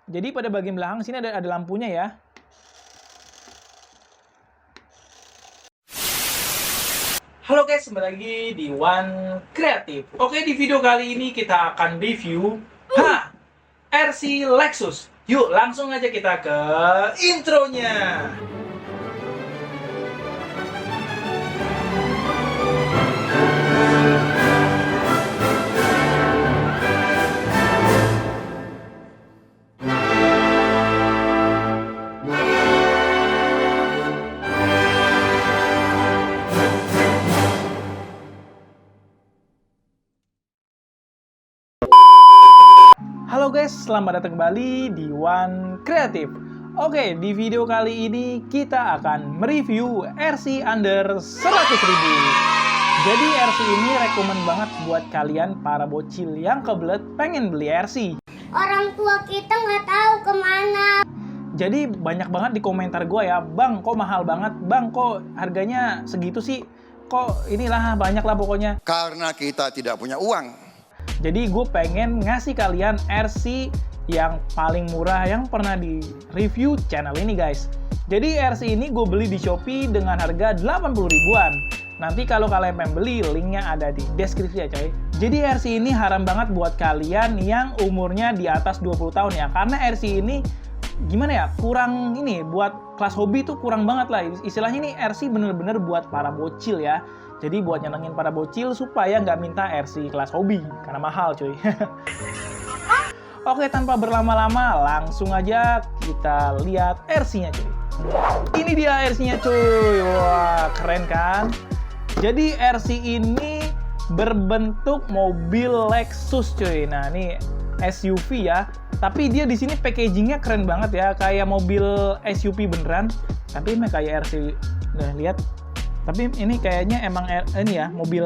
Jadi pada bagian belakang sini ada lampunya ya. Halo guys, kembali lagi di One Creative. Oke, di video kali ini kita akan review RC Lexus. Yuk, langsung aja kita ke intronya. Halo guys, selamat datang kembali di One Creative. Oke, di video kali ini kita akan mereview RC under 100.000. Jadi RC ini rekomen banget buat kalian para bocil yang kebelet pengen beli RC. Orang tua kita nggak tahu kemana. Jadi banyak banget di komentar gue ya, Bang kok mahal banget, Bang kok harganya segitu sih, kok inilah banyak lah pokoknya. Karena kita tidak punya uang. Jadi gue pengen ngasih kalian RC yang paling murah yang pernah di review channel ini guys. Jadi RC ini gue beli di Shopee dengan harga 80 ribuan. Nanti kalau kalian pengen beli, linknya ada di deskripsi ya coy. Jadi RC ini haram banget buat kalian yang umurnya di atas 20 tahun ya. Karena RC ini gimana ya, kurang ini buat kelas hobi tuh kurang banget lah. Istilahnya ini RC bener-bener buat para bocil ya. Jadi buat nyenengin para bocil supaya nggak minta RC kelas hobi karena mahal cuy. Oke, tanpa berlama-lama langsung aja kita lihat RC-nya cuy. Ini dia RC-nya cuy. Wah, keren kan? Jadi RC ini berbentuk mobil Lexus cuy. Nah, ini SUV ya. Tapi dia di sini packagingnya keren banget ya, kayak mobil SUV beneran. Tapi ini kayak RC. Nah, lihat. Tapi ini kayaknya emang ini ya, mobil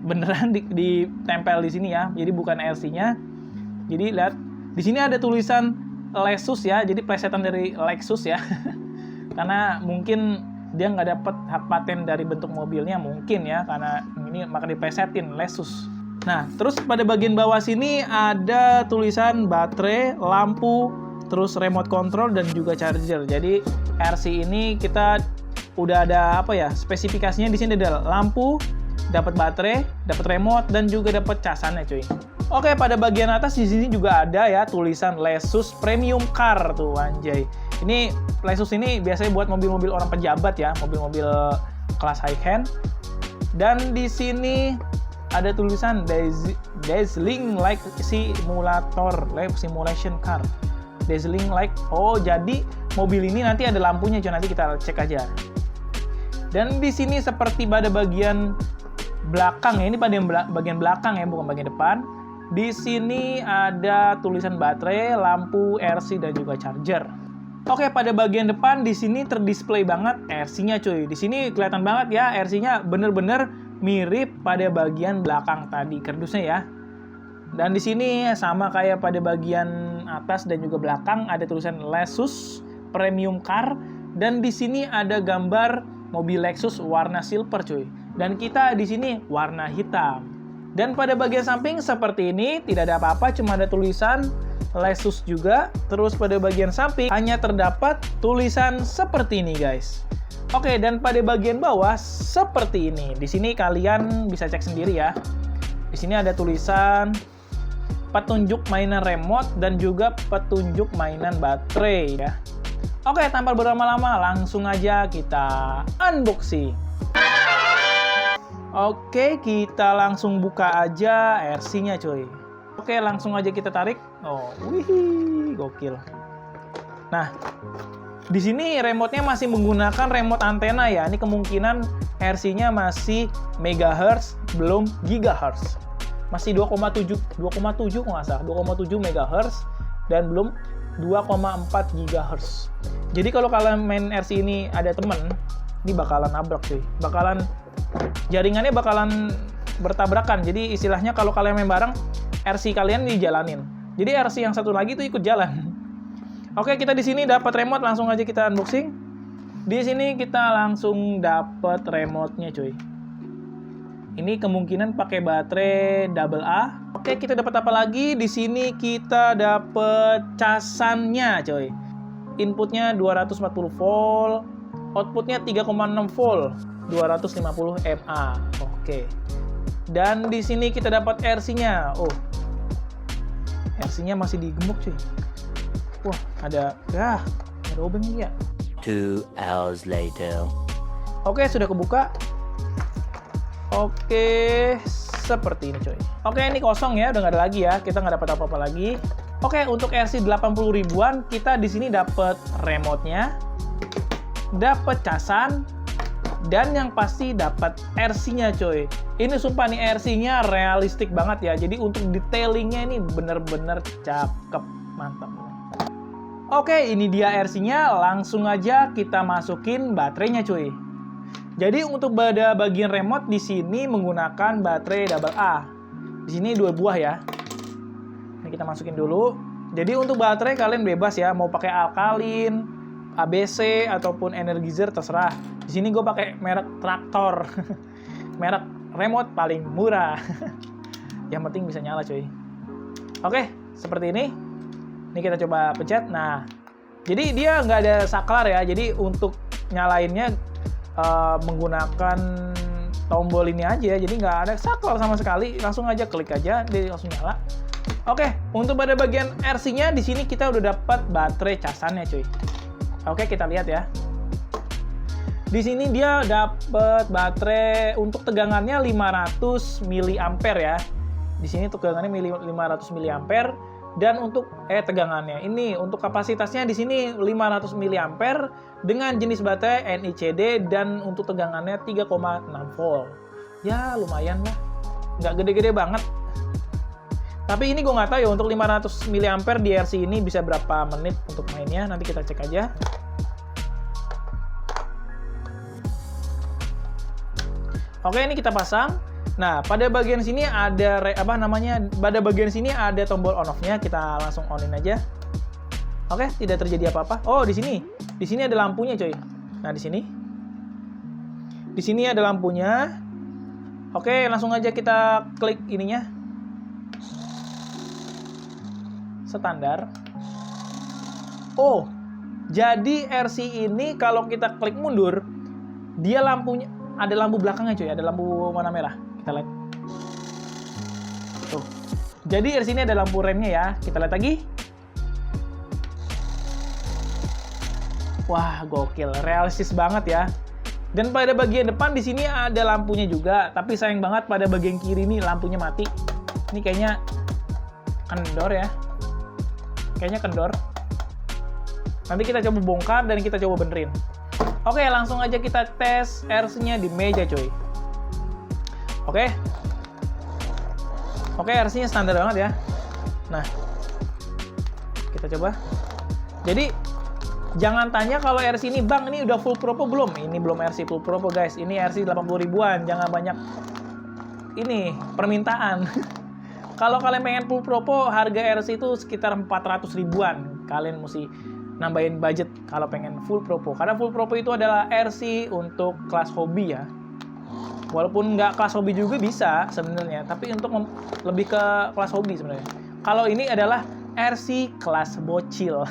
beneran ditempel di sini ya. Jadi bukan RC-nya. Jadi lihat, di sini ada tulisan Lexus ya. Jadi plesetan dari Lexus ya. Karena mungkin dia nggak dapat hak paten dari bentuk mobilnya mungkin ya, karena ini maka diplesetin Lexus. Nah, terus pada bagian bawah sini ada tulisan baterai, lampu, terus remote control dan juga charger. Jadi RC ini kita udah ada apa ya, spesifikasinya di sini ada lampu, dapat baterai, dapat remote dan juga dapat casannya cuy. Oke, pada bagian atas di sini juga ada ya tulisan Lexus Premium Car tuh anjay. Ini Lexus ini biasanya buat mobil-mobil orang pejabat ya, mobil-mobil kelas high end. Dan di sini ada tulisan Dazzling Like Simulator, Live Simulation Car. Dazzling Like, oh jadi mobil ini nanti ada lampunya cuy, nanti kita cek aja. Dan di sini seperti pada bagian belakang ya, ini pada bagian belakang ya, bukan bagian depan. Di sini ada tulisan baterai, lampu, RC dan juga charger. Oke, pada bagian depan di sini terdisplay banget RC-nya cuy. Di sini kelihatan banget ya, RC-nya bener-bener mirip pada bagian belakang tadi kardusnya ya. Dan di sini sama kayak pada bagian atas dan juga belakang ada tulisan Lexus Premium Car, dan di sini ada gambar mobil Lexus warna silver cuy. Dan kita di sini warna hitam. Dan pada bagian samping seperti ini tidak ada apa-apa, cuma ada tulisan Lexus juga. Terus pada bagian samping hanya terdapat tulisan seperti ini guys. Oke, dan pada bagian bawah seperti ini. Di sini kalian bisa cek sendiri ya. Di sini ada tulisan petunjuk mainan remote dan juga petunjuk mainan baterai ya. Oke, tanpa berlama-lama langsung aja kita unboxing. Oke, kita langsung buka aja RC-nya cuy. Oke, langsung aja kita tarik. Oh, wih, gokil. Nah, di sini remote-nya masih menggunakan remote antena ya. Ini kemungkinan RC-nya masih megahertz, belum gigahertz. Masih 2,7 kok nggak salah, 2,7 megahertz dan belum 2,4 gigahertz. Jadi kalau kalian main RC ini ada temen, ini bakalan nabrak cuy. Jaringannya bakalan bertabrakan. Jadi istilahnya kalau kalian main bareng, RC kalian dijalanin. Jadi RC yang satu lagi tuh ikut jalan. Oke, kita di sini dapat remote, langsung aja kita unboxing. Di sini kita langsung dapat remote-nya cuy. Ini kemungkinan pakai baterai AA. Oke, kita dapat apa lagi? Di sini kita dapat casannya, coy. Inputnya 240 volt, outputnya 3,6 volt, 250 mA. Oke. Dan di sini kita dapat RC-nya. Oh, RC-nya masih digemuk, cuy. Wah, ada obeng ya. 2 hours later. Oke, sudah kebuka. Oke, seperti ini, coy. Oke, ini kosong ya, udah nggak ada lagi ya. Kita nggak dapat apa-apa lagi. Oke, untuk RC 80 ribuan, kita di sini dapat remote-nya, dapat casan, dan yang pasti dapat RC-nya, coy. Ini sumpah nih RC-nya realistik banget ya. Jadi untuk detailingnya ini bener-bener cakep, mantap. Oke, ini dia RC-nya. Langsung aja kita masukin baterainya, cuy. Jadi untuk pada bagian remote di sini menggunakan baterai AA. Di sini 2 buah ya. Ini kita masukin dulu. Jadi untuk baterai kalian bebas ya, mau pakai alkalin, ABC ataupun Energizer terserah. Di sini gue pakai merek Traktor. Merek remote paling murah. Yang penting bisa nyala, cuy. Oke, seperti ini. Ini kita coba pencet. Nah, jadi dia nggak ada saklar ya. Jadi untuk nyalainnya menggunakan tombol ini aja. Jadi nggak ada saklar sama sekali. Langsung aja klik aja, dia langsung nyala. Oke, untuk pada bagian RC-nya di sini kita udah dapat baterai casannya, cuy. Oke, kita lihat ya. Di sini dia dapat baterai untuk tegangannya 500 mAh ya. Di sini tegangannya 500 mAh. Dan untuk tegangannya ini untuk kapasitasnya di sini 500 mAh dengan jenis baterai NICD dan untuk tegangannya 3,6 volt. Ya lumayan lah, nggak gede-gede banget. Tapi ini gue nggak tahu ya untuk 500 mAh di RC ini bisa berapa menit untuk mainnya. Nanti kita cek aja. Oke, ini kita pasang. Nah, pada bagian sini ada pada bagian sini ada tombol on off-nya, kita langsung on-in aja. Oke, tidak terjadi apa-apa. Oh, di sini. Di sini ada lampunya, coy. Nah, di sini. Di sini ada lampunya. Oke, langsung aja kita klik ininya. Standar. Oh, jadi RC ini kalau kita klik mundur, dia lampunya ada lampu belakangnya, coy. Ada lampu warna merah. Kita lihat. Tuh. Jadi di sini ada lampu remnya ya. Kita lihat lagi. Wah, gokil. Realistis banget ya. Dan pada bagian depan di sini ada lampunya juga, tapi sayang banget pada bagian kiri ini lampunya mati. Ini kayaknya kendor ya. Kayaknya kendor. Nanti kita coba bongkar dan kita coba benerin. Oke, langsung aja kita tes RC-nya di meja, coy. Oke, RC-nya standar banget ya. Nah, kita coba. Jadi, jangan tanya kalau RC ini, Bang, ini udah full propo belum? Ini belum RC full propo, guys. Ini RC 80 ribuan. Jangan banyak ini permintaan. Kalau kalian pengen full propo, harga RC itu sekitar 400 ribuan. Kalian mesti nambahin budget kalau pengen full propo. Karena full propo itu adalah RC untuk kelas hobi ya. Walaupun nggak kelas hobi juga bisa sebenarnya, tapi untuk lebih ke kelas hobi sebenarnya. Kalau ini adalah RC kelas bocil.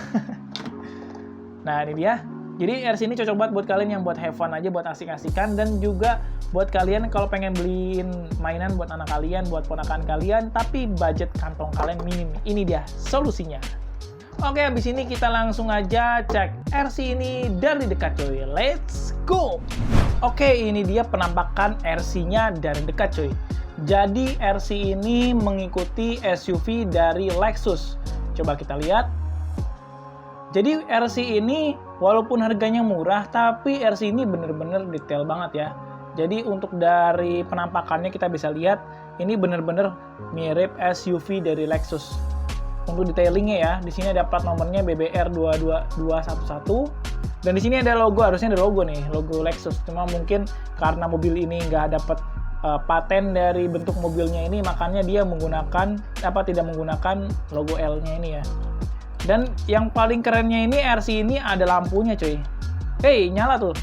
Nah, ini dia. Jadi RC ini cocok banget buat kalian yang buat have fun aja, buat asik-asikan, dan juga buat kalian kalau pengen beliin mainan buat anak kalian, buat ponakan kalian, tapi budget kantong kalian minim. Ini dia solusinya. Oke, habis ini kita langsung aja cek RC ini dari dekat, coy. Let's go! Oke, ini dia penampakan RC-nya dari dekat, coy. Jadi RC ini mengikuti SUV dari Lexus. Coba kita lihat. Jadi RC ini walaupun harganya murah, tapi RC ini bener-bener detail banget ya. Jadi untuk dari penampakannya kita bisa lihat, ini bener-bener mirip SUV dari Lexus. Untuk detailingnya ya, di sini ada plat nomornya BBR 22211 dan di sini ada logo, harusnya ada logo nih, logo Lexus. Cuma mungkin karena mobil ini nggak dapat paten dari bentuk mobilnya ini, makanya dia tidak menggunakan logo L-nya ini ya. Dan yang paling kerennya ini RC ini ada lampunya, coy. Hey, nyala tuh.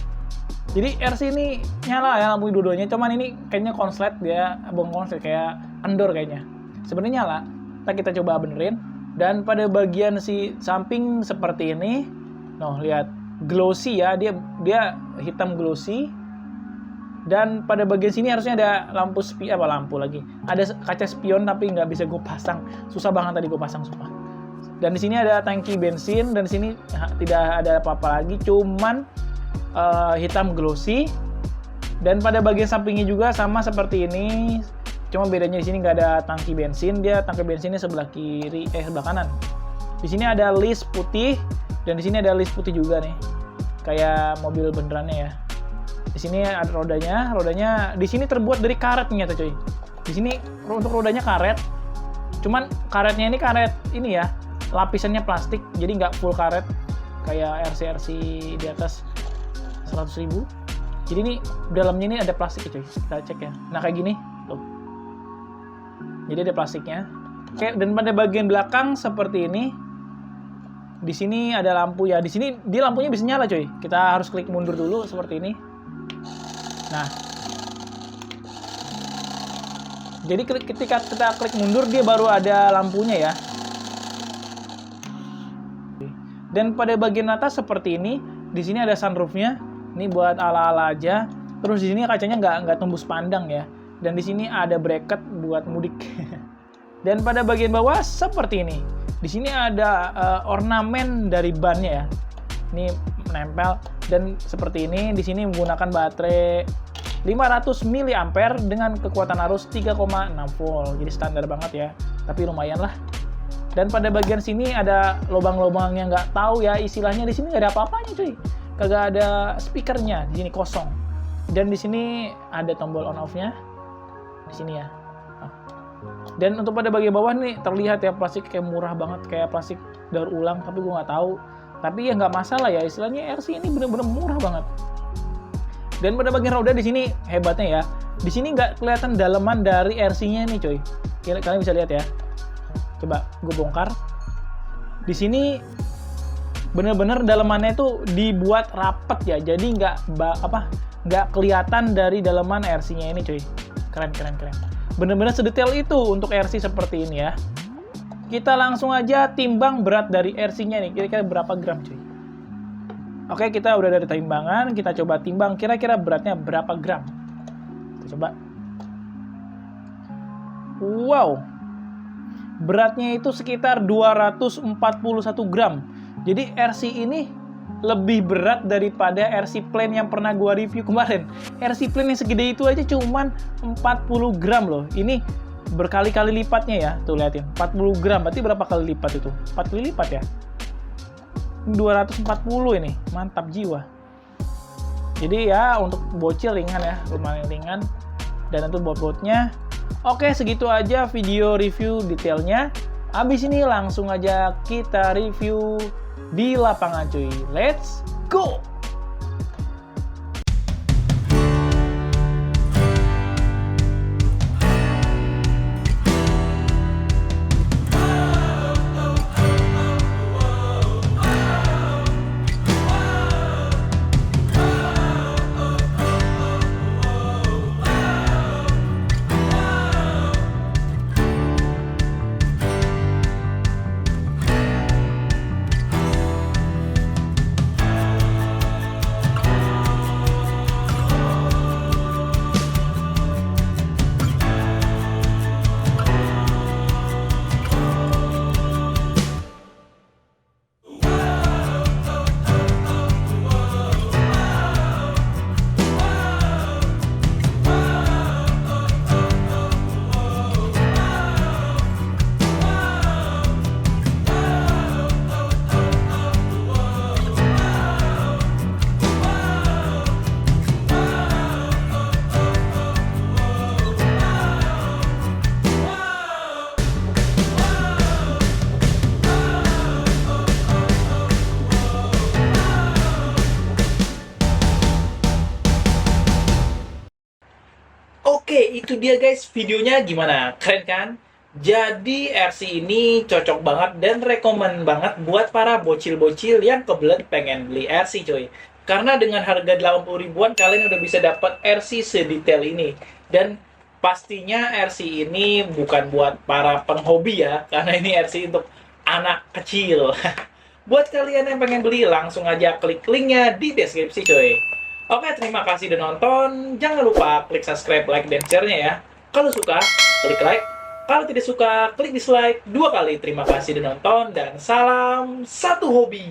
Jadi RC ini nyala ya lampu dua-duanya, cuman ini kayaknya konslet dia, abang konslet kayak kendor kayaknya. sebenarnya nyala. Kita coba benerin. Dan pada bagian si samping seperti ini, noh lihat glossy ya, dia hitam glossy. Dan pada bagian sini harusnya ada lampu lampu lagi. Ada kaca spion tapi nggak bisa gue pasang. Susah banget tadi gue pasang, sumpah. Dan di sini ada tangki bensin dan di sini tidak ada apa-apa lagi, cuman hitam glossy. Dan pada bagian sampingnya juga sama seperti ini. Cuma bedanya di sini nggak ada tangki bensin, dia tangki bensinnya sebelah kanan. Di sini ada list putih dan di sini ada list putih juga nih. Kayak mobil benerannya ya. Di sini ada rodanya di sini terbuat dari karet ternyata coy. Di sini untuk rodanya karet. Cuman karetnya ini karet ini ya, lapisannya plastik, jadi nggak full karet kayak RC di atas 100.000. Jadi ini dalamnya ini ada plastik coy. Kita cek ya. Nah kayak gini, tuh. Jadi ada plastiknya. Oke, dan pada bagian belakang seperti ini. Di sini ada lampu ya. Di sini dia lampunya bisa nyala coy. Kita harus klik mundur dulu seperti ini. Nah, jadi ketika kita klik mundur dia baru ada lampunya ya. Dan pada bagian atas seperti ini, di sini ada sunroofnya. Ini buat ala-ala aja. Terus di sini kacanya nggak tembus pandang ya. Dan di sini ada bracket buat mudik. Dan pada bagian bawah seperti ini. Di sini ada ornamen dari bannya ya. Ini menempel dan seperti ini. Di sini menggunakan baterai 500 mAh dengan kekuatan arus 3,6 volt. Jadi standar banget ya, tapi lumayan lah. Dan pada bagian sini ada lubang-lubang yang nggak tahu ya istilahnya. Di sini nggak ada apa-apanya cuy, kagak ada speakernya. Di sini kosong. Dan di sini ada tombol on off-nya. Di sini ya. Dan untuk pada bagian bawah nih terlihat ya plastik kayak murah banget, kayak plastik daur ulang, tapi gue nggak tahu. Tapi ya nggak masalah ya, istilahnya RC ini bener-bener murah banget. Dan pada bagian roda di sini hebatnya ya, di sini nggak kelihatan daleman dari RC-nya nih coy. Kalian bisa lihat ya. Coba gue bongkar. Di sini bener-bener dalemannya itu dibuat rapet ya, jadi nggak kelihatan dari daleman RC-nya ini coy. Keren. Bener-bener sedetail itu untuk RC seperti ini ya. Kita langsung aja timbang berat dari RC-nya nih, kira-kira berapa gram cuy. Oke, kita udah ada timbangan, kita coba timbang kira-kira beratnya berapa gram. Kita coba. Wow. Beratnya itu sekitar 241 gram. Jadi RC ini lebih berat daripada RC Plane yang pernah gua review kemarin. RC Plane yang segede itu aja cuman 40 gram loh. Ini berkali-kali lipatnya ya. Tuh liatin, 40 gram. Berarti berapa kali lipat itu? 4 kali lipat ya? 240 ini. Mantap jiwa. Jadi ya untuk bocil ringan ya. Lumayan ringan. Dan untuk bobotnya. Oke, segitu aja video review detailnya. Habis ini langsung aja kita review di lapangan cuy. Let's go! Oke, itu dia guys videonya, gimana? Keren kan? Jadi RC ini cocok banget dan rekomen banget buat para bocil-bocil yang kebelet pengen beli RC coy. Karena dengan harga 80 ribuan kalian udah bisa dapat RC sedetail ini. Dan Pastinya RC ini bukan buat para penghobi ya, karena ini RC untuk anak kecil. Buat kalian yang pengen beli, langsung aja klik linknya di deskripsi coy. Oke, terima kasih udah nonton. Jangan lupa klik subscribe, like, dan share-nya ya. Kalau suka, klik like. Kalau tidak suka, klik dislike 2 kali. Terima kasih udah nonton, dan salam satu hobi.